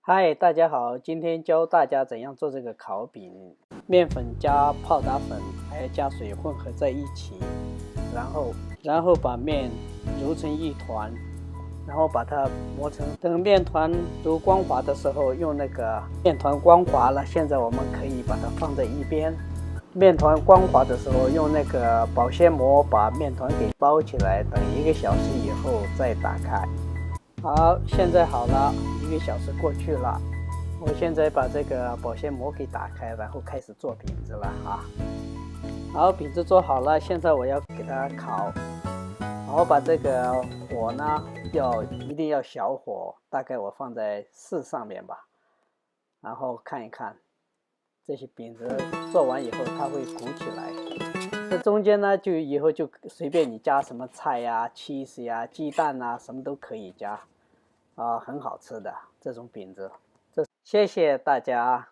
嗨，大家好，今天教大家怎样做这个烤饼。面粉加泡打粉还要加水混合在一起，然后把面揉成一团，然后把它磨成。等面团揉光滑的时候，用那个面团光滑了，现在我们可以把它放在一边。面团光滑的时候，用那个保鲜膜把面团给包起来，等1个小时以后再打开。好，现在好了，1个小时过去了。我现在把这个保鲜膜给打开，然后开始做饼子了啊。好，饼子做好了，现在我要给它烤。然后把这个火呢，一定要小火，大概我放在4上面吧。然后看一看，这些饼子做完以后，它会鼓起来。这中间呢，以后就随便你加什么菜呀、cheese 呀、鸡蛋啊，什么都可以加。很好吃的这种饼子。谢谢大家。